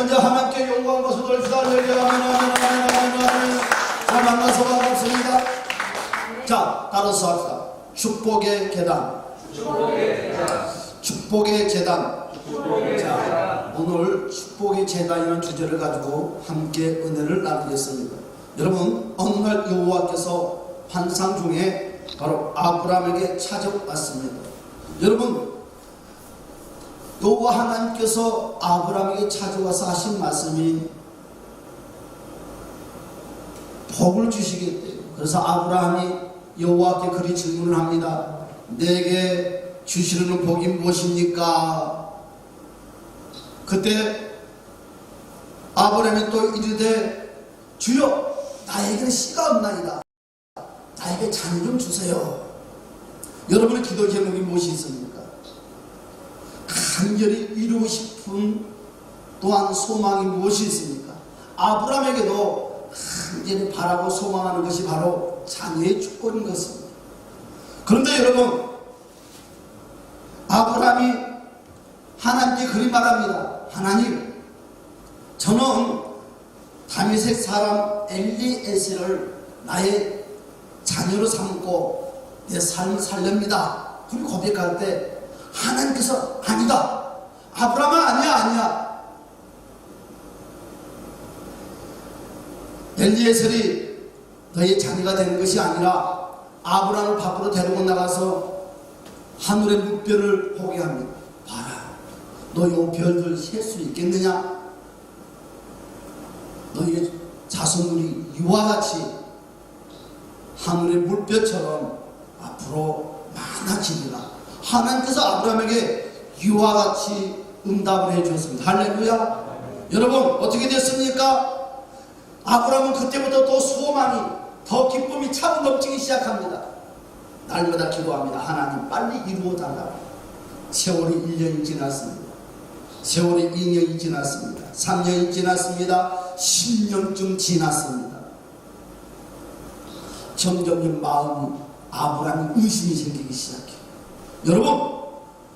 먼저 하나님께 영광 것을 돌리다 할렐루야. 아멘 아멘 아멘 아멘 아멘. 자, 만나서 반갑습니다. 자, 따라서 합시다. 축복의 계단. 축복의 재단. 자, 오늘 축복의 재단이라는 주제를 가지고 함께 은혜를 나누겠습니다. 여러분, 어느 날 여호와께서 환상 중에 바로 아브라함에게 찾아왔습니다. 여러분, 여호와 하나님께서 아브라함에게 찾아와서 하신 말씀이 복을 주시겠대요. 그래서 아브라함이 여호와께 그리 질문을 합니다. 내게 주시려는 복이 무엇입니까? 그때 아브라함이 또 이르되 주여 나에게는 씨가 없나이다. 나에게 자녀 좀 주세요. 여러분의 기도 제목이 무엇이 있습니까? 간절히 이루고 싶은 또한 소망이 무엇이 있습니까? 아브라함에게도 간절히 바라고 소망하는 것이 바로 자녀의 축복인 것입니다. 그런데 여러분, 아브라함이 하나님께 그리 말합니다. 하나님, 저는 다메섹 사람 엘리에셀을 나의 자녀로 삼고 내 삶을 살렵니다. 그리고 고백할 때 하나님께서 아니다. 아브라함은 아니야. 엘리에셀이 너의 자녀가 되는 것이 아니라 아브라함을 밖으로 데리고 나가서 하늘의 물별을 보게 합니다. 봐라, 너 요 별들 셀 수 있겠느냐? 너의 자손들이 이와 같이 하늘의 물별처럼 앞으로 많아지리라. 하나님께서 아브라함에게 이와 같이 응답을 해주었습니다. 할렐루야. 여러분, 어떻게 됐습니까? 아브라함은 그때부터 또 소망이, 더 기쁨이 차고 넘치기 시작합니다. 날마다 기도합니다. 하나님 빨리 이루어 달라고. 세월이 1년이 지났습니다. 세월이 2년이 지났습니다. 3년이 지났습니다. 10년쯤 지났습니다. 점점 마음이, 아브라함이 의심이 생기기 시작해요. 여러분,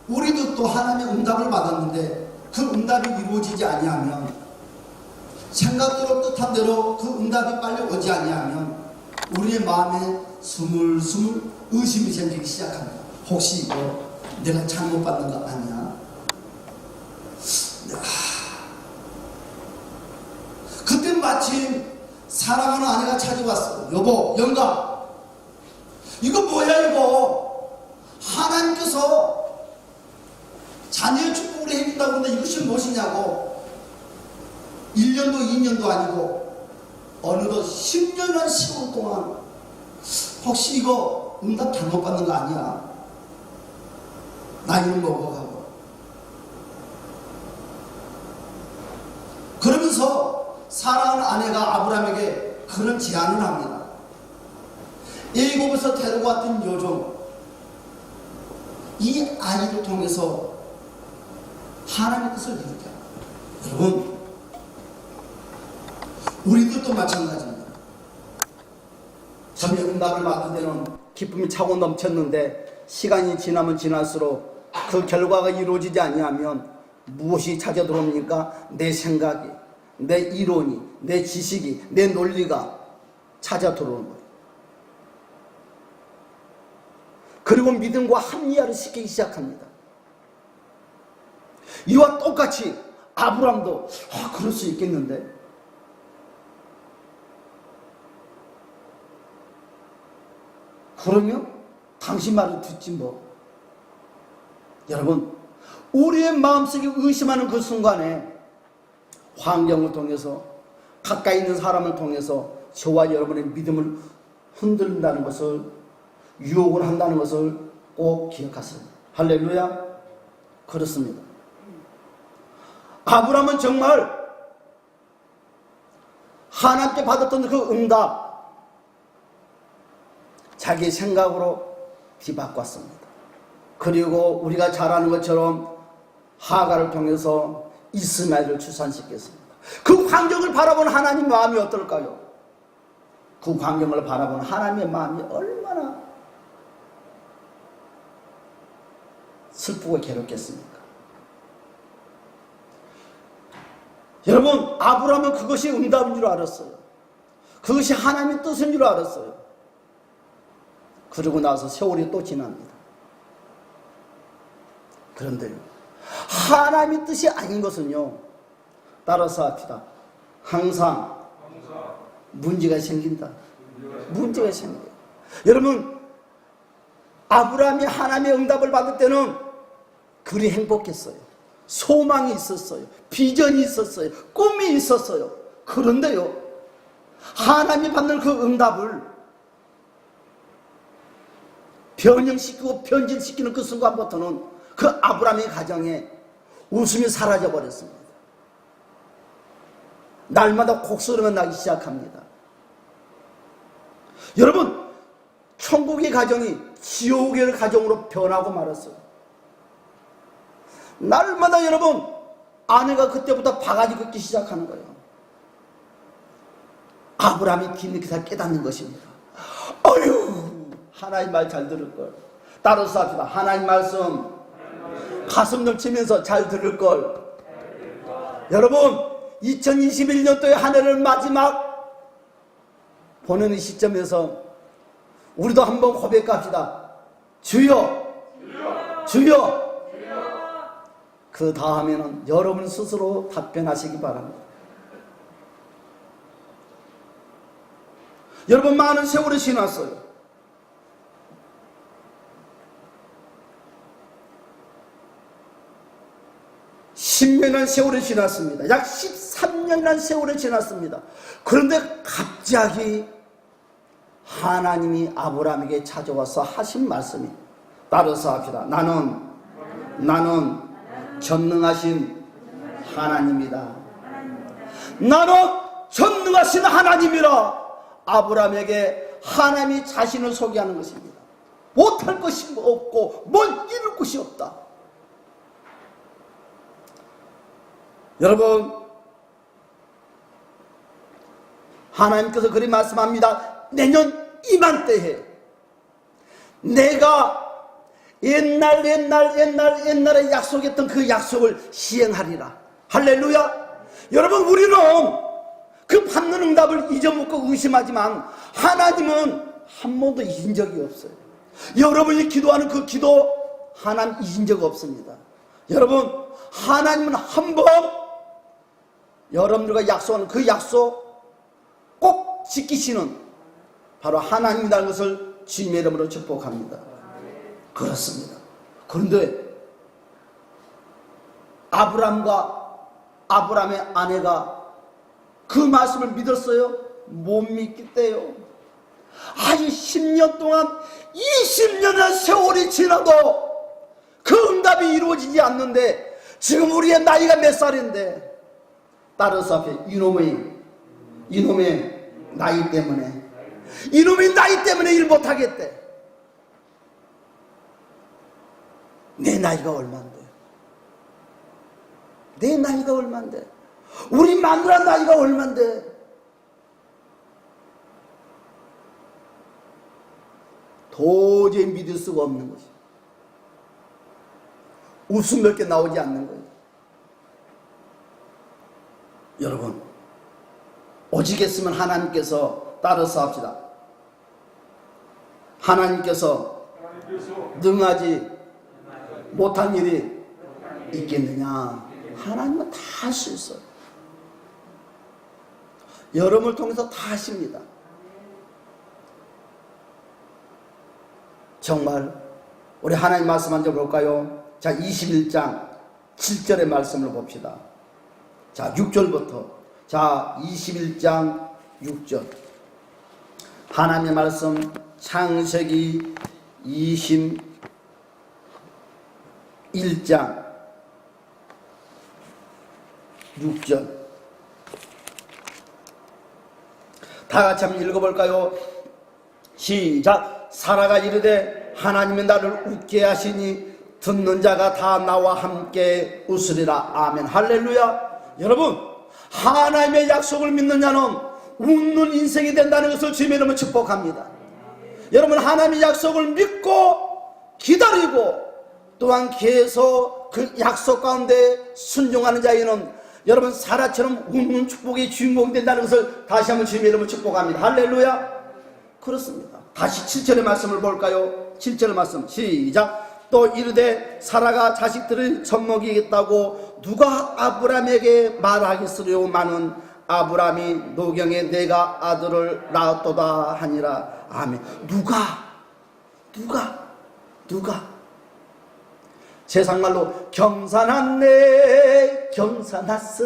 우리도 또 하나님의 응답을 받았는데 그 응답이 이루어지지 아니하면, 생각대로 뜻한 대로 그 응답이 빨리 오지 아니하면 우리의 마음에 스물스물 의심이 생기기 시작합니다. 혹시 이거 내가 잘못 받는 거 아니야? 그때 마침 사랑하는 아내가 찾아왔어요. 여보, 영감, 이거 뭐야 이거? 하나님께서 자녀의 축복을 해준다고 하는데 이것이 무엇이냐고. 1년도 2년도 아니고 어느덧 10년이라는 시간 동안 혹시 이거 응답 잘못 받는 거 아니야? 나이는 먹어가고. 그러면서 사랑하는 아내가 아브라함에게 그런 제안을 합니다. 애굽에서 데리고 왔던 요정, 이 아이를 통해서 하나님의 뜻을 이루게 합니다. 여러분, 우리도 또 마찬가지입니다. 전에 응답을 받은 데는 기쁨이 차고 넘쳤는데 시간이 지나면 지날수록 그 결과가 이루어지지 아니하면 무엇이 찾아 들어옵니까? 내 생각이, 내 이론이, 내 지식이, 내 논리가 찾아 들어오는 거예요. 그리고 믿음과 합리화를 시키기 시작합니다. 이와 똑같이 아브라함도 그럴 수 있겠는데, 그러면 당신 말을 듣지 뭐. 여러분, 우리의 마음속에 의심하는 그 순간에 환경을 통해서, 가까이 있는 사람을 통해서 저와 여러분의 믿음을 흔든다는 것을, 유혹을 한다는 것을 꼭 기억하세요. 할렐루야. 그렇습니다. 아브라함은 정말 하나님께 받았던 그 응답, 자기 생각으로 뒤바꿨습니다. 그리고 우리가 잘 아는 것처럼 하가를 통해서 이스마엘을 출산시켰습니다. 그 광경을 바라보는 하나님 마음이 어떨까요? 그 광경을 바라보는 하나님의 마음이 얼마나 슬프고 괴롭겠습니까? 여러분, 아브라함은 그것이 응답인 줄 알았어요. 그것이 하나님의 뜻인 줄 알았어요. 그러고 나서 세월이 또 지납니다. 그런데요, 하나님의 뜻이 아닌 것은요, 따라서 합시다. 항상 문제가 생긴다. 문제가 생겨요. 여러분, 아브라함이 하나님의 응답을 받을 때는 그리 행복했어요. 소망이 있었어요. 비전이 있었어요. 꿈이 있었어요. 그런데요, 하나님이 받는 그 응답을 변형시키고 변질시키는 그 순간부터는 그 아브라함의 가정에 웃음이 사라져 버렸습니다. 날마다 곡소리가 나기 시작합니다. 여러분, 천국의 가정이 지옥의 가정으로 변하고 말았어요. 날마다 여러분, 아내가 그때부터 바가지 긋기 시작하는 거예요. 아브라함이 뒤늦게 깨닫는 것입니다. 어휴, 하나님 말 잘 들을 걸. 따라서 합시다. 하나님 말씀 가슴 넘치면서 잘 들을 걸. 여러분, 2021년도의 한 해를 마지막 보는 이 시점에서 우리도 한번 고백합시다. 주여, 주여. 그 다음에는 여러분 스스로 답변하시기 바랍니다. 여러분, 많은 세월이 지났어요. 십년이라는 세월이 지났습니다. 약 13년이라는 세월이 지났습니다. 그런데 갑자기 하나님이 아브라함에게 찾아와서 하신 말씀이, 따라서 합시다. 나는 전능하신 하나님이다. 나는 전능하신 하나님이라. 아브라함에게 하나님이 자신을 소개하는 것입니다. 못할 것이 없고 뭘 이룰 것이 없다. 여러분, 하나님께서 그리 말씀합니다. 내년 이맘때에 내가 옛날에 약속했던 그 약속을 시행하리라. 할렐루야. 여러분, 우리는 그 받는 응답을 잊어먹고 의심하지만 하나님은 한 번도 잊은 적이 없어요. 여러분이 기도하는 그 기도 하나님 잊은 적 없습니다. 여러분, 하나님은 한 번 여러분들과 약속하는 그 약속 꼭 지키시는 바로 하나님이라는 것을 주님의 이름으로 축복합니다. 그렇습니다. 그런데 아브라함의 아내가 그 말씀을 믿었어요? 못 믿겠대요. 아주 10년 동안 20년의 세월이 지나도 그 응답이 이루어지지 않는데 지금 우리의 나이가 몇 살인데, 따라서 앞에 이놈의 나이 때문에 일 못하겠대. 내 나이가 얼만데? 내 나이가 얼만데? 우리 마누라 나이가 얼만데? 도저히 믿을 수가 없는 것이. 웃음 몇 개 나오지 않는 거예요. 여러분, 오직했으면 하나님께서, 따라서 합시다. 하나님께서 능하지 못한 일이 있겠느냐. 하나님은 다 할 수 있어요. 여러분을 통해서 다 하십니다. 정말 우리 하나님 말씀 한번 볼까요? 자, 21장 7절의 말씀을 봅시다. 자, 6절부터. 자, 21장 6절. 하나님의 말씀, 창세기 21장 6절. 다 같이 한번 읽어볼까요? 시작. 사라가 이르되 하나님이 나를 웃게 하시니 듣는 자가 다 나와 함께 웃으리라. 아멘. 할렐루야. 여러분, 하나님의 약속을 믿는 자는 웃는 인생이 된다는 것을 주님의 이름으로 축복합니다. 여러분, 하나님의 약속을 믿고 기다리고 또한 계속 그 약속 가운데 순종하는 자에는 여러분 사라처럼 웃는 축복의 주인공이 된다는 것을 다시 한번 주님의 이름으로 축복합니다. 할렐루야. 그렇습니다. 다시 7절의 말씀을 볼까요? 7절의 말씀 시작. 또 이르되 사라가 자식들을 젖먹이겠다고 누가 아브라함에게 말하겠으려마는 아브라함이 노경에 내가 아들을 낳았도다 하니라. 아멘. 누가 세상말로 경사났네, 경사났어.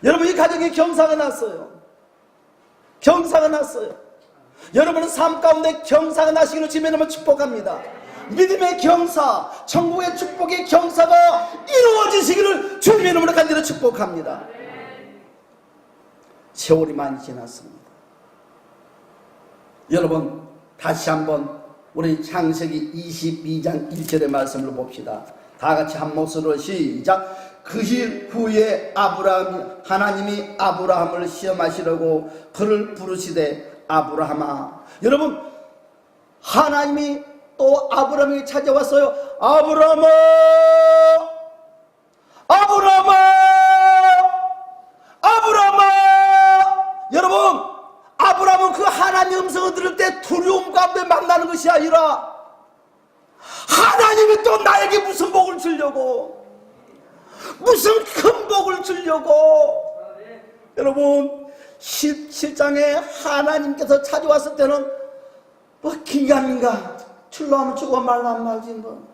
여러분 이 가정에 경사가 났어요. 경사가 났어요. 여러분은 삶 가운데 경사가 나시기를 주님의 이름으로 축복합니다. 믿음의 경사, 천국의 축복의 경사가 이루어지시기를 주님의 이름으로 간절히 축복합니다. 세월이 많이 지났습니다. 여러분 다시 한번 우리 창세기 22장 1절의 말씀을 봅시다. 다 같이 한 목소리로 시작. 그 일 후에 하나님이 아브라함을 시험하시려고 그를 부르시되 아브라함아. 여러분 하나님이 또 아브라함에게 찾아왔어요. 아브라함아, 아브라함아, 아브라함아. 여러분 아브라함은 그 하나님의 음성을 들을 때 두려움 가운데 만나는 것이 아니라 하나님이 또 나에게 무슨 복을 주려고, 무슨 큰 복을 주려고. 여러분 17장에 하나님께서 찾아왔을 때는 뭐 긴가민가 출로하면 죽어 말란 말지 뭐.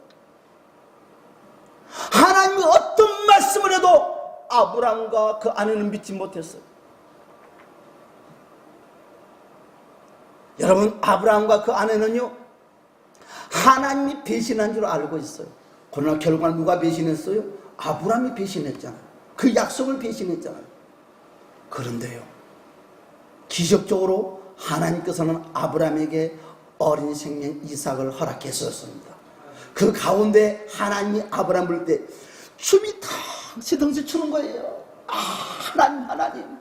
하나님이 어떤 말씀을 해도 아브라함과 그 아내는 믿지 못했어요. 여러분 아브라함과 그 아내는요 하나님이 배신한 줄 알고 있어요. 그러나 결과는 누가 배신했어요? 아브라함이 배신했잖아요. 그 약속을 배신했잖아요. 그런데요 기적적으로 하나님께서는 아브라함에게 어린 생명 이삭을 허락했었습니다. 그 가운데 하나님이 아브라함 부를 때 춤이 덩실덩실 추는 거예요. 하나님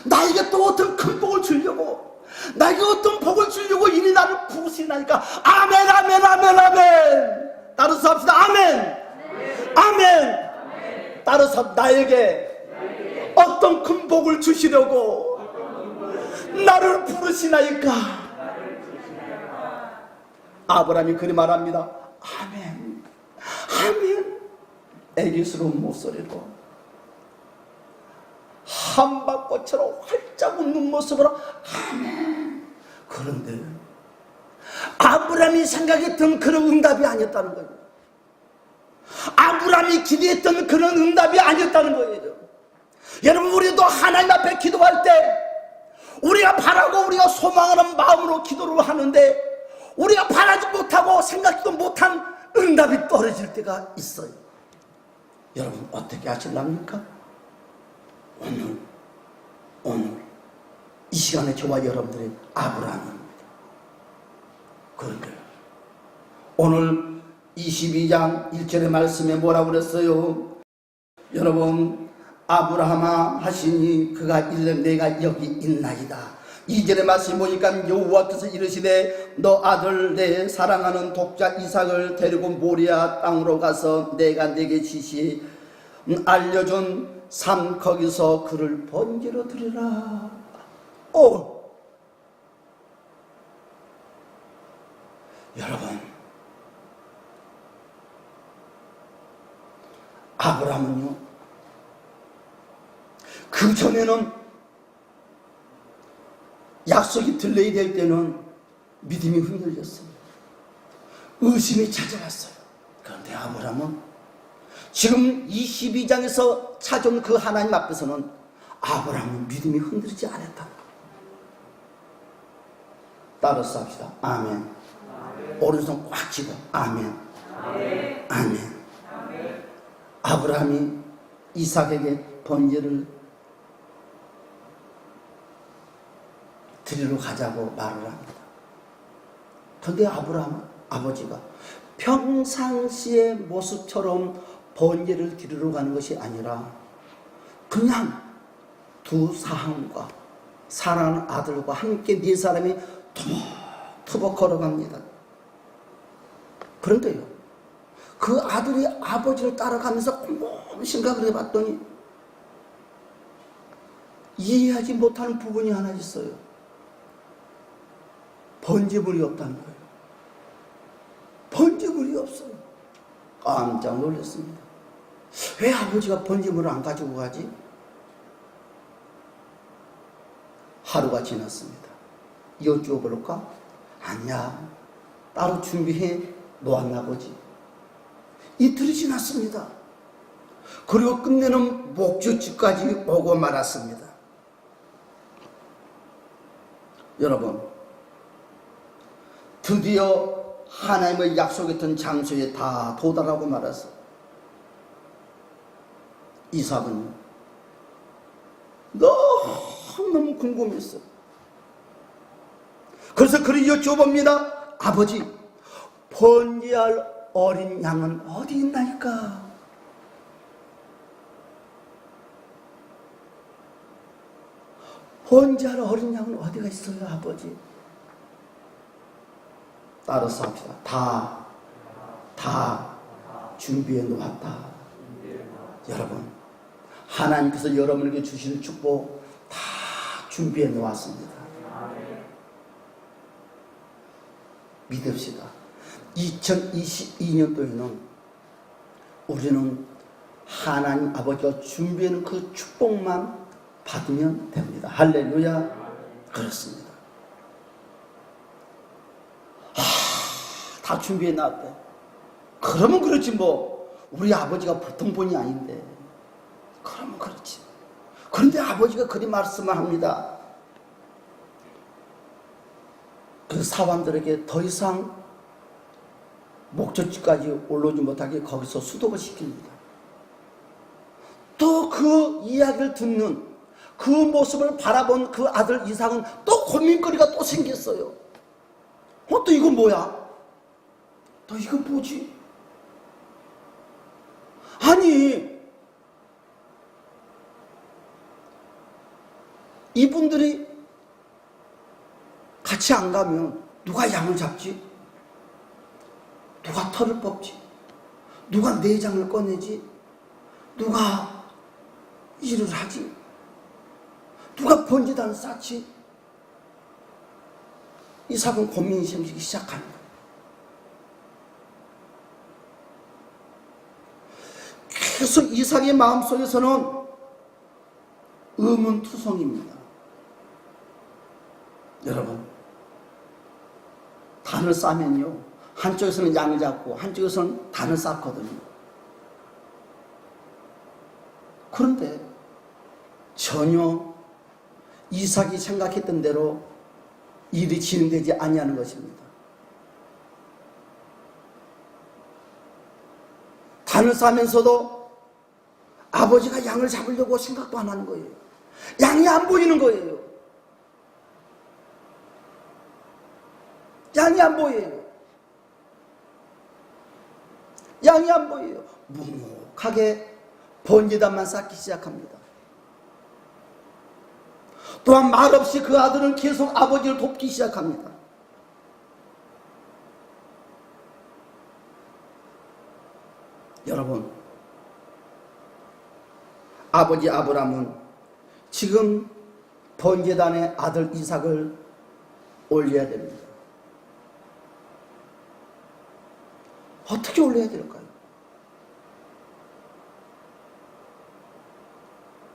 나에게 또 어떤 큰 복을 주려고, 나에게 어떤 복을 주려고 이리 나를 부르시나니까. 아멘, 아멘, 아멘, 아멘. 따라서 합시다. 아멘, 아멘. 따라서 나에게 어떤 큰 복을 주시려고 나를 부르시나이까. 아브라함이 그리 말합니다. 아멘, 아멘. 애기스러운 목소리로 한박꽃처럼 활짝 웃는 모습으로 아멘. 그런데 아브라함이 생각했던 그런 응답이 아니었다는 거예요. 아브라함이 기대했던 그런 응답이 아니었다는 거예요. 여러분 우리도 하나님 앞에 기도할 때 우리가 바라고 우리가 소망하는 마음으로 기도를 하는데 우리가 바라지 못하고 생각지도 못한 응답이 떨어질 때가 있어요. 여러분 어떻게 하실랍니까? 오늘 이 시간에 저와 여러분들이 아브라함입니다. 그런데 오늘 22장 1절의 말씀에 뭐라고 그랬어요? 여러분 아브라함아 하시니 그가 이르되 내가 여기 있나이다. 2절의 말씀을 보니까 여호와께서 이르시되 너 아들 내 사랑하는 독자 이삭을 데리고 모리아 땅으로 가서 내가 내게 지시 알려준 산 거기서 그를 번제로 드리라. 여러분 아브라함은요 그 전에는 약속이 들려야 될 때는 믿음이 흔들렸어요. 의심이 찾아왔어요. 그런데 아브라함은 지금 22장에서 찾아온 그 하나님 앞에서는 아브라함은 믿음이 흔들리지 않았다. 따라서 합시다. 아멘. 오른손 꽉 쥐고 아멘. 아멘. 아브라함이 이삭에게 번제를 드리러 가자고 말을 합니다. 그런데 아브라함 아버지가 평상시의 모습처럼 번제를 드리러 가는 것이 아니라 그냥 두 사람과 사랑하는 아들과 함께 네 사람이 터벅터벅 걸어갑니다. 그런데요 그 아들이 아버지를 따라가면서 곰곰 생각을 해봤더니 이해하지 못하는 부분이 하나 있어요. 번제물이 없다는 거예요. 번제물이 없어요. 깜짝 놀랐습니다. 왜 아버지가 번제물을 안 가지고 가지? 하루가 지났습니다. 여쭈어볼까? 아니야. 따로 준비해 놓았나 보지. 이틀이 지났습니다. 그리고 끝내는 목적지까지 오고 말았습니다. 여러분, 드디어 하나님의 약속했던 장소에 다 도달하고 말았어. 이삭은 너무너무 궁금했어. 그래서 그를 여쭤봅니다. 아버지, 번제할 어린 양은 어디 있나이까? 번제할 어린 양은 어디가 있어요, 아버지? 따라서 합시다. 다 준비해 놓았다. 여러분, 하나님께서 여러분에게 주시는 축복 다 준비해 놓았습니다. 믿읍시다. 2022년도에는 우리는 하나님 아버지가 준비하는 그 축복만 받으면 됩니다. 할렐루야. 그렇습니다. 다 준비해 놨대. 그러면 그렇지 뭐. 우리 아버지가 보통 분이 아닌데. 그러면 그렇지. 그런데 아버지가 그리 말씀을 합니다. 그 사람들에게 더 이상 목적지까지 올라오지 못하게 거기서 수독을 시킵니다. 또 그 이야기를 듣는 그 모습을 바라본 그 아들 이삭은 또 고민거리가 또 생겼어요. 또 이건 뭐야? 또 이건 뭐지? 아니, 이분들이 같이 안 가면 누가 양을 잡지? 누가 털을 뽑지? 누가 내장을 꺼내지? 누가 일을 하지? 누가 번제단을 쌓지? 이삭은 고민이 생기기 시작합니다. 계속 이삭의 마음속에서는 의문투성입니다. 여러분, 단을 싸면요, 한쪽에서는 양을 잡고 한쪽에서는 단을 쌓거든요. 그런데 전혀 이삭이 생각했던 대로 일이 진행되지 아니하는 것입니다. 단을 싸면서도 아버지가 양을 잡으려고 생각도 안 하는 거예요. 양이 안 보이는 거예요. 양이 안 보여요. 양이 안 보여요. 묵묵하게 번제단만 쌓기 시작합니다. 또한 말없이 그 아들은 계속 아버지를 돕기 시작합니다. 여러분, 아버지 아브라함은 지금 번제단의 아들 이삭을 올려야 됩니다. 어떻게 올려야 될까요?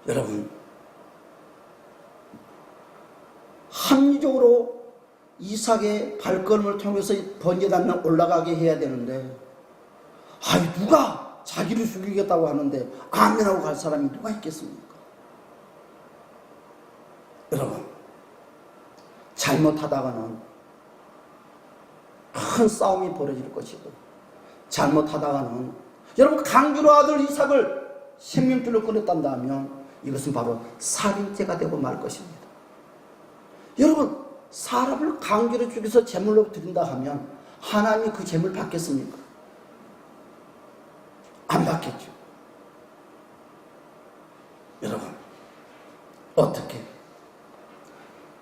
여러분, 합리적으로 이삭의 발걸음을 통해서 번제단을 올라가게 해야 되는데, 누가 자기를 죽이겠다고 하는데 아멘하고 갈 사람이 누가 있겠습니까? 여러분, 잘못하다가는 큰 싸움이 벌어질 것이고, 잘못하다가는 여러분 강주로 아들 이삭을 생명줄로 끊었단다면 이것은 바로 살인죄가 되고 말 것입니다. 여러분, 사람을 강제로 죽여서 제물로 드린다 하면 하나님이 그 제물 받겠습니까? 안 받겠죠. 여러분, 어떻게?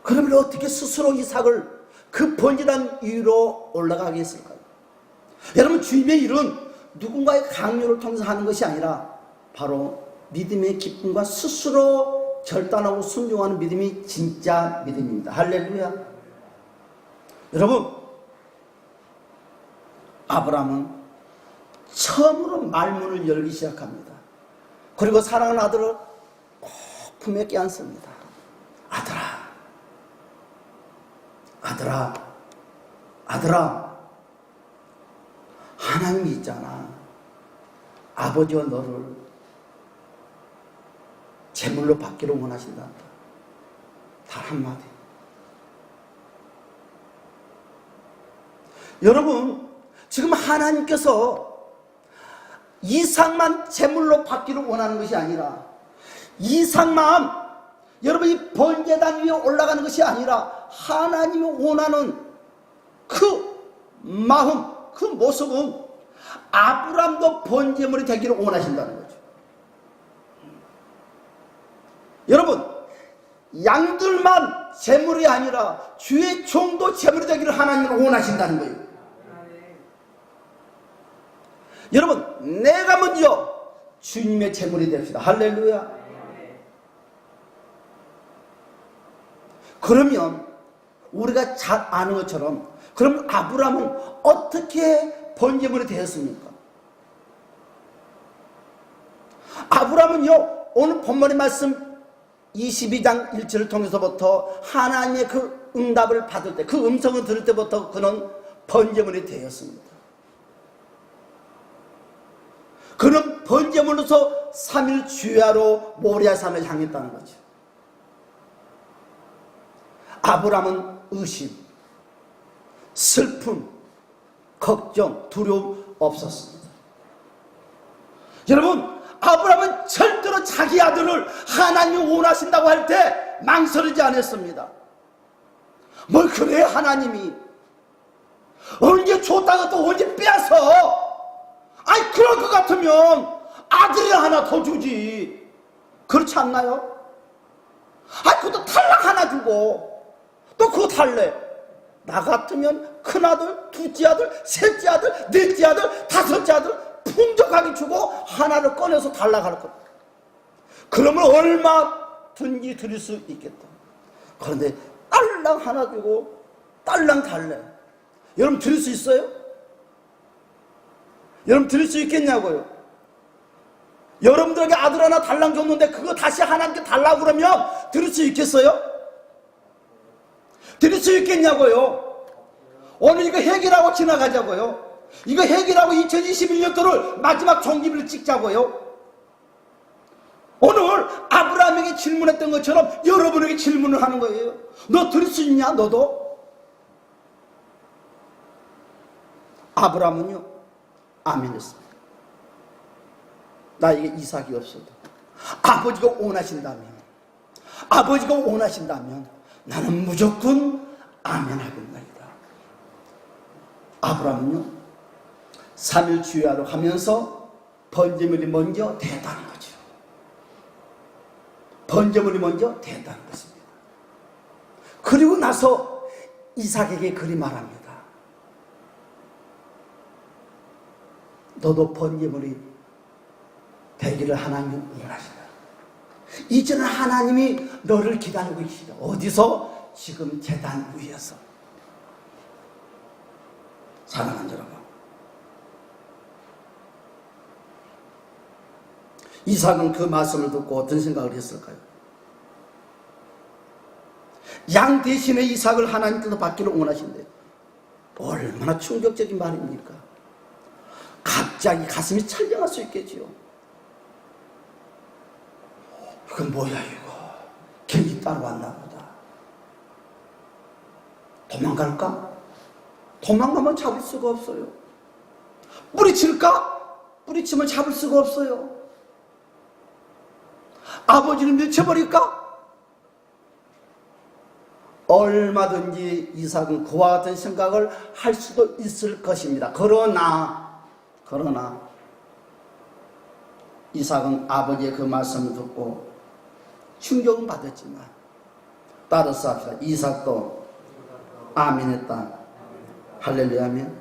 그러면 어떻게 스스로 이삭을 그 번제단 위로 올라가게 했을까요? 여러분, 주님의 일은 누군가의 강요를 통해서 하는 것이 아니라 바로 믿음의 기쁨과 스스로 절단하고 순종하는 믿음이 진짜 믿음입니다. 할렐루야. 여러분, 아브라함은 처음으로 말문을 열기 시작합니다. 그리고 사랑하는 아들을 꼭 품에 껴안습니다. 아들아, 아들아, 아들아, 하나님이 있잖아. 아버지와 너를 제물로 받기를 원하신다. 단 한마디. 여러분, 지금 하나님께서 이삭만 제물로 받기를 원하는 것이 아니라, 이삭만 여러분이 번제단 위에 올라가는 것이 아니라, 하나님이 원하는 그 마음, 그 모습은 아브람도 번제물이 되기를 원하신다는 거죠. 여러분, 양들만 제물이 아니라 주의 종도 제물이 되기를 하나님은 원하신다는 거예요. 여러분, 내가 먼저 주님의 제물이 됩시다. 할렐루야. 그러면 우리가 잘 아는 것처럼, 그럼 아브라함은 어떻게 번제물이 되었습니까? 아브라함은요, 오늘 본문의 말씀 22장 1절을 통해서부터 하나님의 그 응답을 받을 때, 그 음성을 들을 때부터 그는 번제물이 되었습니다. 그는 번제물로서 3일 주야로 모리아 산을 향했다는 거죠. 아브라함은 의심, 슬픔, 걱정, 두려움 없었습니다. 여러분, 아브라함은 절대로 자기 아들을 하나님이 원하신다고 할 때 망설이지 않았습니다. 뭘 그래, 하나님이 언제 줬다가 또 언제 빼앗어? 아이, 그럴 것 같으면 아들이 하나 더 주지. 그렇지 않나요? 아이, 그것도 탈락 하나 주고 또 그거 달래. 나 같으면 큰아들, 둘째 아들, 셋째 아들, 넷째 아들, 다섯째 아들 풍족하게 주고 하나를 꺼내서 달라갈 것. 그러면 얼마든지 드릴 수 있겠다. 그런데 딸랑 하나 주고 딸랑 달래. 여러분 드릴 수 있어요? 여러분 드릴 수 있겠냐고요? 여러분들에게 아들 하나 달랑 줬는데 그거 다시 하나님께 달라고 그러면 드릴 수 있겠어요? 드릴 수 있겠냐고요? 오늘 이거 해결하고 지나가자고요. 이거 해결하고 2021년도를 마지막 종기를 찍자고요. 오늘 아브라함에게 질문했던 것처럼 여러분에게 질문을 하는 거예요. 너 드릴 수 있냐? 너도? 아브라함은요, 아멘 했습니다. 나에게 이삭이 없어도 아버지가 원하신다면 나는 무조건 아멘 하겠나이다. 아브라함은요, 3일 주야로 하면서 번제물이 먼저 됐다는 거죠. 번제물이 먼저 됐다는 것입니다. 그리고 나서 이삭에게 그리 말합니다. 너도 번제물이 되기를 하나님이 원하신다. 이제는 하나님이 너를 기다리고 계시다. 어디서? 지금 제단 위에서. 사랑하는 여러분, 이삭은 그 말씀을 듣고 어떤 생각을 했을까요? 양 대신에 이삭을 하나님께서 받기를 원하신대. 얼마나 충격적인 말입니까? 갑자기 가슴이 철렁할 수 있겠지요. 이건 뭐야 이거? 괜히 따라왔나 보다. 도망갈까? 도망가면 잡을 수가 없어요. 뿌리칠까? 뿌리치면 잡을 수가 없어요. 아버지를 밀쳐버릴까? 얼마든지 이삭은 그와 같은 생각을 할 수도 있을 것입니다. 그러나 이삭은 아버지의 그 말씀을 듣고 충격은 받았지만 따라서 합시다. 이삭도 아멘했다. 할렐루야 아멘.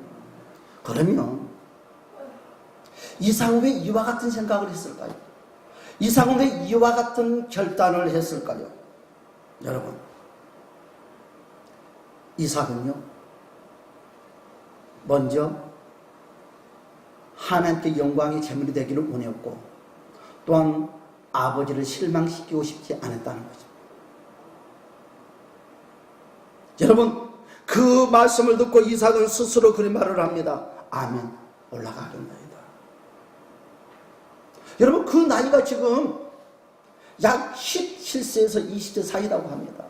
그러면 이삭은 왜 이와 같은 생각을 했을까요? 이삭은 왜 이와 같은 결단을 했을까요? 여러분, 이삭은요, 먼저 하나님께 영광의 제물이 되기를 원했고, 또한 아버지를 실망시키고 싶지 않았다는 거죠. 여러분, 그 말씀을 듣고 이삭은 스스로 그런 말을 합니다. 아멘, 올라가겠나이다. 여러분, 그 나이가 지금 약 17세에서 20세 사이라고 합니다.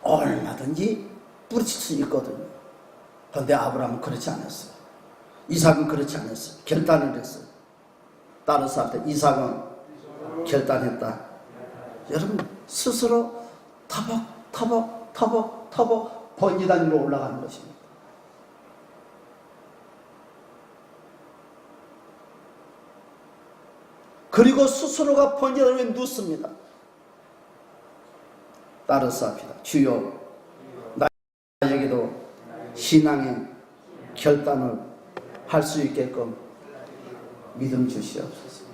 얼마든지 뿌리칠 수 있거든요. 그런데 아브라함은 그렇지 않았어요. 이삭은 그렇지 않았어요. 결단을 했어요. 따라서 할 때 이삭은 결단했다. 여러분, 스스로 터벅 번지단 위로 올라가는 것입니다. 그리고 스스로가 번지단 위에 눕습니다. 따라서 합시다. 주여, 나에게도 신앙의 결단을 할 수 있게끔 믿음 주시옵소서.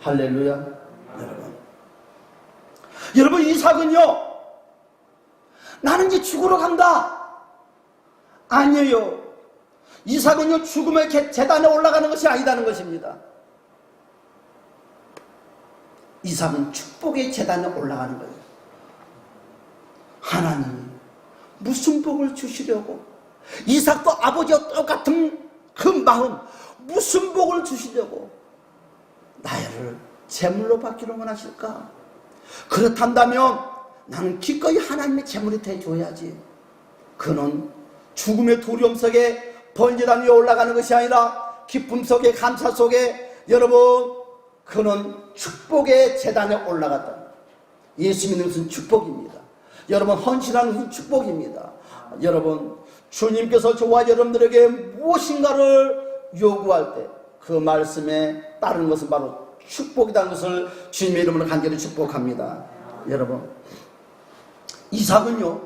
할렐루야. 여러분, 이삭은요, 나는 이제 죽으러 간다. 아니에요. 이삭은요, 죽음의 제단에 올라가는 것이 아니다는 것입니다. 이삭은 축복의 제단에 올라가는 거예요. 하나님이 무슨 복을 주시려고, 이삭도 아버지와 똑같은 그 마음, 무슨 복을 주시려고 나를 제물로 받기로 원하실까? 그렇단다면 나는 기꺼이 하나님의 제물이 되어줘야지. 그는 죽음의 두려움 속에 번제단 위에 올라가는 것이 아니라 기쁨 속에, 감사 속에, 여러분, 그는 축복의 제단에 올라갔다. 예수 믿는 것은 축복입니다. 여러분, 헌신하는 것은 축복입니다. 여러분, 주님께서 저와 여러분들에게 무엇인가를 요구할 때 그 말씀에 따르는 것은 바로 축복이라는 것을 주님의 이름으로 간절히 축복합니다. 여러분, 이삭은요,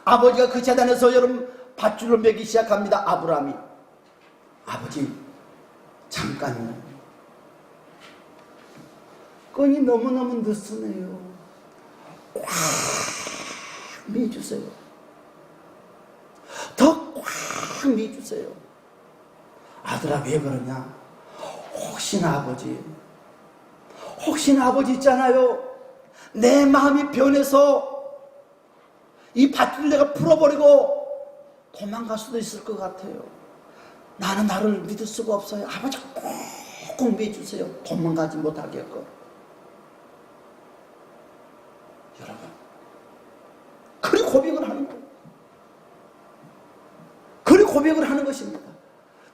아버지가 그 제단에서 여러분 밧줄을 매기 시작합니다. 아브라함이, 아버지 잠깐요, 끈이 너무너무 늦으네요. 꽉 매주세요. 더 꽉 매주세요. 아들아, 왜 그러냐? 혹시나 아버지 있잖아요, 내 마음이 변해서 이 밧줄 내가 풀어버리고 도망갈 수도 있을 것 같아요. 나는 나를 믿을 수가 없어요. 아버지 꼭 매주세요. 도망가지 못하게끔. 여러분, 그리 고백을 하는 거예요. 그리 고백을 하는 것입니다.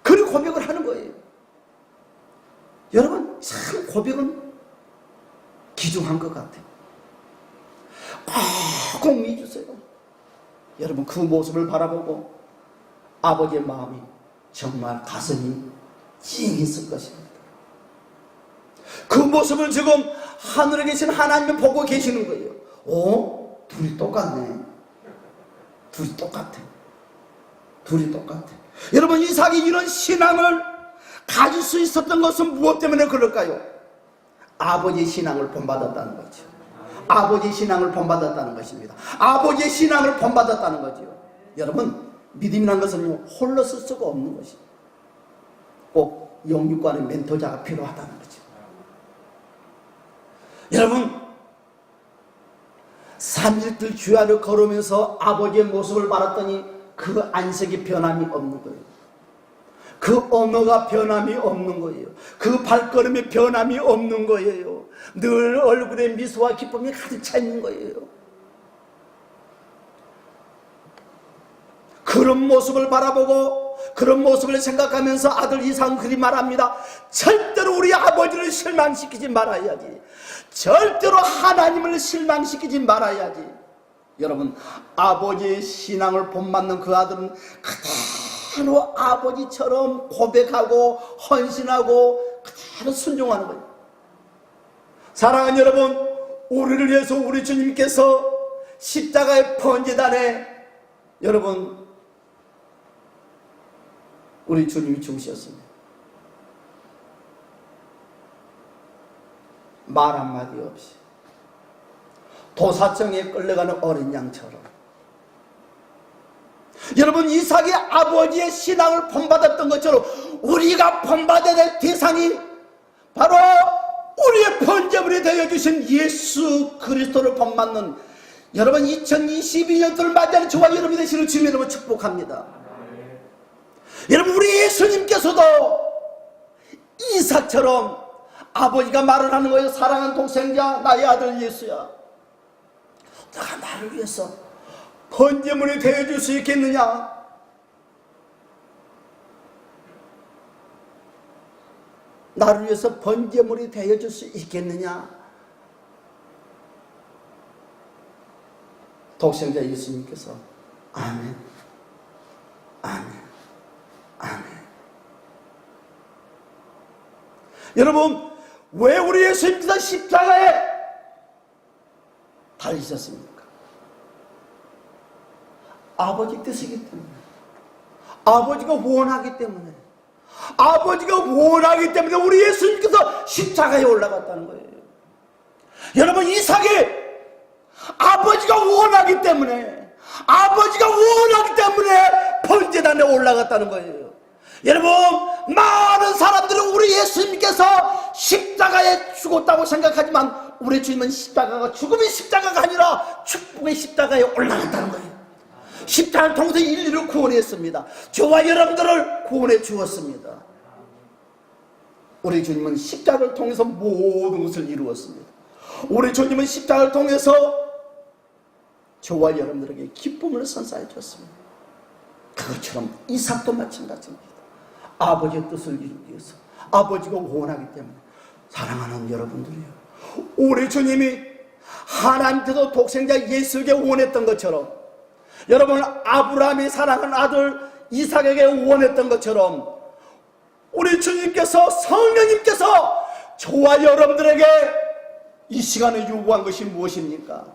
그리 고백을 하는 거예요. 여러분, 참 고백은 귀중한 것 같아요. 꼭 믿으세요. 여러분, 그 모습을 바라보고 아버지의 마음이 정말 가슴이 찡했을 것입니다. 그 모습을 지금 하늘에 계신 하나님이 보고 계시는 거예요. 오, 둘이 똑같네. 둘이 똑같아. 여러분, 이삭이 이런 신앙을 가질 수 있었던 것은 무엇 때문에 그럴까요? 아버지의 신앙을 본받았다는 거죠. 아버지의 신앙을 본받았다는 것입니다. 아버지의 신앙을 본받았다는 거죠. 여러분, 믿음이라는 것은 홀로 쓸 수가 없는 것입니다. 꼭 영육간의 멘토자가 필요하다는 거죠. 여러분, 3일들 주 안을 걸으면서 아버지의 모습을 바랐더니 그 안색이 변함이 없는 거예요. 그 언어가 변함이 없는 거예요. 그 발걸음이 변함이 없는 거예요. 늘 얼굴에 미소와 기쁨이 가득 차 있는 거예요. 그런 모습을 바라보고 그런 모습을 생각하면서 아들 이삭은 그리 말합니다. 절대로 우리 아버지를 실망시키지 말아야지. 절대로 하나님을 실망시키지 말아야지. 여러분, 아버지의 신앙을 본받는 그 아들은 그대로 아버지처럼 고백하고 헌신하고 그대로 순종하는 거예요. 사랑하는 여러분, 우리를 위해서 우리 주님께서 십자가의 번제단에 여러분 우리 주님이 죽으셨습니다. 말 한마디 없이 도사청에 끌려가는 어린 양처럼, 여러분 이삭이 아버지의 신앙을 본받았던 것처럼 우리가 본받아야 될 대상이 바로 우리의 번제물이 되어주신 예수 그리스도를 본받는, 여러분 2022년도를 맞이하는 저와 여러분이 되시는 주님 여러분 축복합니다. 여러분 우리 예수님께서도 이삭처럼 아버지가 말을 하는 거예요. 사랑하는 동생자, 나의 아들 예수야, 너가 나를 위해서 번제물이 되어줄 수 있겠느냐? 나를 위해서 번제물이 되어줄 수 있겠느냐? 독생자 예수님께서 아멘, 아멘, 아멘. 여러분 왜 우리 예수님께서 십자가에 달리셨습니까? 아버지 뜻이기 때문에, 아버지가 원하기 때문에, 아버지가 원하기 때문에 우리 예수님께서 십자가에 올라갔다는 거예요. 여러분 이삭이 아버지가 원하기 때문에, 아버지가 원하기 때문에 번제단에 올라갔다는 거예요. 여러분 많은 사람들은 우리 예수님께서 십자가에 죽었다고 생각하지만 우리 주님은 십자가가 죽음의 십자가가 아니라 축복의 십자가에 올라갔다는 거예요. 십자가를 통해서 인류를 구원했습니다. 저와 여러분들을 구원해 주었습니다. 우리 주님은 십자가를 통해서 모든 것을 이루었습니다. 우리 주님은 십자가를 통해서 저와 여러분들에게 기쁨을 선사해 주었습니다. 그것처럼 이삭도 마찬가지입니다. 아버지의 뜻을 이루기 위해서, 아버지가 원하기 때문에. 사랑하는 여러분들이요, 우리 주님이 하나님께서 독생자 예수에게 원했던 것처럼, 여러분 아브라함이 사랑하는 아들 이삭에게 원했던 것처럼 우리 주님께서, 성령님께서 저와 여러분들에게 이 시간에 요구한 것이 무엇입니까?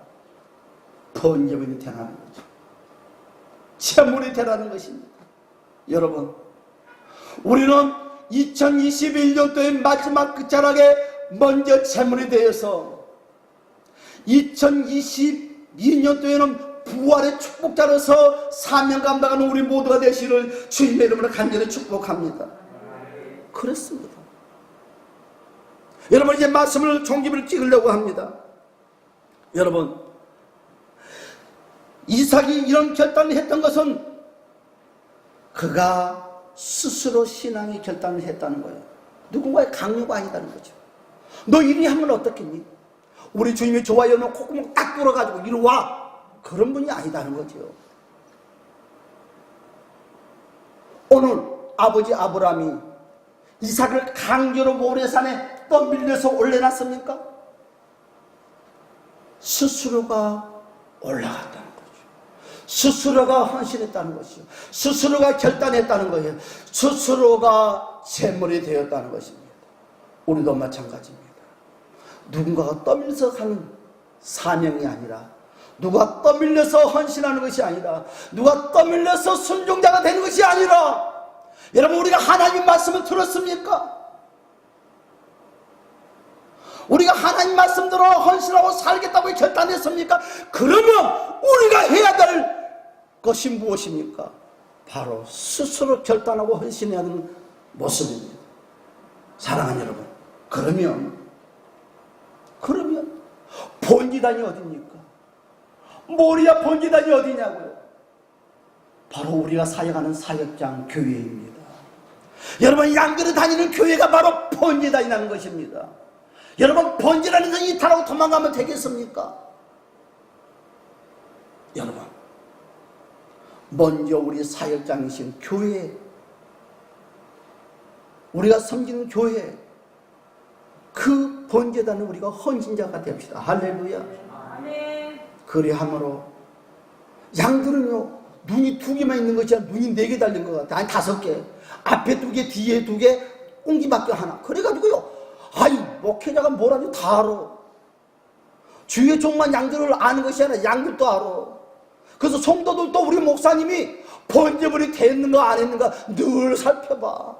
번제물이 되라는 거죠. 제물이 되라는 것입니다. 여러분 우리는 2021년도의 마지막 끝자락에 먼저 제물이 되어서 2022년도에는 부활의 축복자로서 사명 감당하는 우리 모두가 되시를 주님의 이름으로 간절히 축복합니다. 그렇습니다. 여러분 이제 말씀을 종집을 찍으려고 합니다. 여러분 이삭이 이런 결단을 했던 것은 그가 스스로 신앙의 결단을 했다는 거예요. 누군가의 강요가 아니다는 거죠. 너 이리 하면 어떻겠니? 우리 주님이 저와 여러분 콧구멍 딱 뚫어가지고 이리 와, 그런 분이 아니다는 거죠. 오늘 아버지 아브라함이 이삭을 강제로 모래산에 떠밀려서 올려놨습니까? 스스로가 올라갔다는 거죠. 스스로가 헌신했다는 것이요, 스스로가 결단했다는 거예요. 스스로가 제물이 되었다는 것입니다. 우리도 마찬가지입니다. 누군가가 떠밀려서 가는 사명이 아니라, 누가 떠밀려서 헌신하는 것이 아니라, 누가 떠밀려서 순종자가 되는 것이 아니라, 여러분 우리가 하나님 말씀을 들었습니까? 우리가 하나님 말씀대로 헌신하고 살겠다고 결단했습니까? 그러면 우리가 해야 될 것이 무엇입니까? 바로 스스로 결단하고 헌신해야 하는 모습입니다. 사랑하는 여러분, 그러면 본지단이 어디입니까? 모리아 본지단이 어디냐고요? 바로 우리가 사역하는 사역장 교회입니다. 여러분 양들이 다니는 교회가 바로 본지단이라는 것입니다. 여러분 번제라는 것이 이탈하고 도망가면 되겠습니까? 여러분 먼저 우리 사역장이신 교회, 우리가 섬기는 교회, 그 번제단은 우리가 헌신자가 됩시다. 할렐루야. 아멘. 그리함으로 양들은요 눈이 2개만 있는 것이 아니라 눈이 4개 달린 것 같아. 아니 5개, 앞에 2개, 뒤에 2개, 꽁지밖에 하나. 그래가지고요, 아이 목회자가 뭐라도 다 알아. 주의 종만 양들을 아는 것이 아니라 양들도 알아. 그래서 성도들도 우리 목사님이 번제물이 됐는가 안 했는가 늘 살펴봐.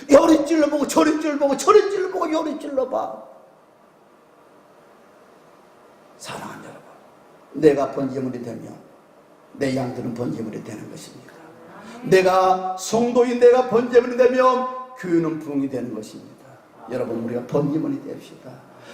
열이 찔러보고 저리 찔러보고 저리 찔러보고 열이 찔러봐. 사랑하는 여러분, 내가 번제물이 되면 내 양들은 번제물이 되는 것입니다. 내가 성도인 내가 번제물이 되면 교회는 부흥이 되는 것입니다. 여러분, 우리가 번제물이 됩시다.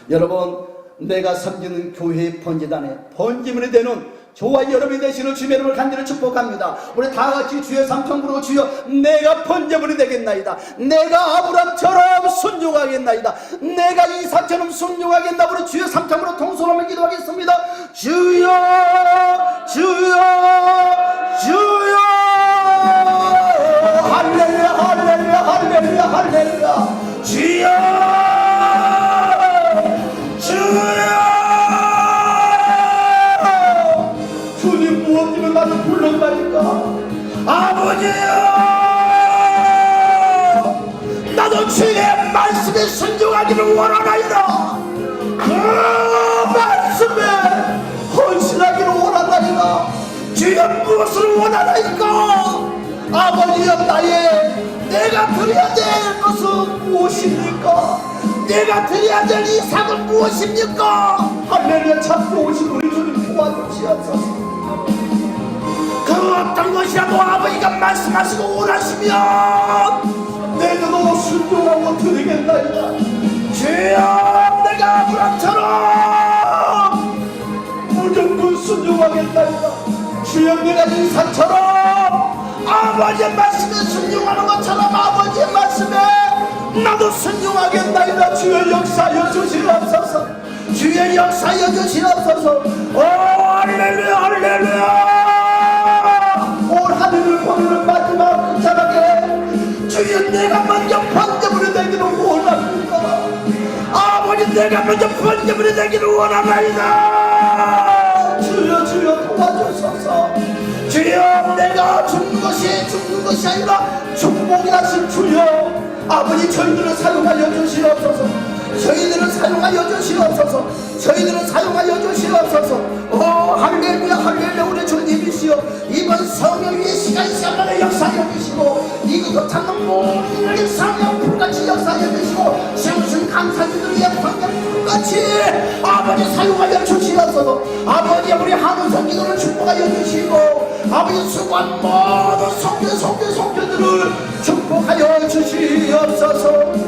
여러분, 내가 섬기는 교회의 번제단에 번제물이 되는 저와 여러분이 되시는 주의 이름을 간절히 축복합니다. 우리 다 같이 주의 삼천 부르고 주여 내가 번제물이 되겠나이다. 내가 아브람처럼 순종하겠나이다. 내가 이삭처럼 순종하겠나. 우리 주의 삼천 부르고 통솔하며 기도하겠습니다. 주여 주여 주여 할렐루야 할렐루야 할렐루야 할렐루야 주여 주여 주님 무엇이면 나를 불렀다니까. 아버지여 나도 주의 말씀에 순종하기를 원하나이다. 그 말씀에 헌신하기를 원하나이다. 주여 무엇을 원하나이까. 아버지여 내가 드려야 될 것은 무엇입니까? 내가 드려야 될 이상은 무엇입니까? 할렐루야. 찾고 오신 우리 주님 도와주시옵소서. 그 어떤 것이라도 아버지가 말씀하시고 원하시면 내게도 순종하고 드리겠나이다. 주여 내가 아브람처럼 무조건 순종하겠나이다. 주여 내가 이삭처럼 아버지의 말씀에 순종하는 것처럼 아버지의 말씀에 나도 순종하겠나이다. 주여 역사하여 주시옵소서. 주여 역사하여 주시옵소서. 오 할렐루야 할렐루야. 올 하늘을 보내는 마지막 끝자락에 주여 내가 먼저 번제물이 되기를 원합니다. 아버지 내가 먼저 번제물이 되기를 원합니다. 주여 주여 도와주소서. 주여 내가 죽는 것이 아니라 축복이라신 주여 아버지 저희들을 사용하여 주시옵소서. 저희들을 사용하여 주시옵소서. 저희들을 사용하여 주시옵소서. 오 할렐루야 할렐루야. 우리 주님이시여 이번 성령의 시간에 역사하여 주시고 이곳 찾는 모든 성령 불같이 역사하여 주시고 세우신 강사님들의 성령 불같이 아버지 사용하여 주시옵소서. 아버지 우리 한우성 기도를 축복하여 주시고 아버지 수고한 모든 성교들을 축복하여 주시옵소서.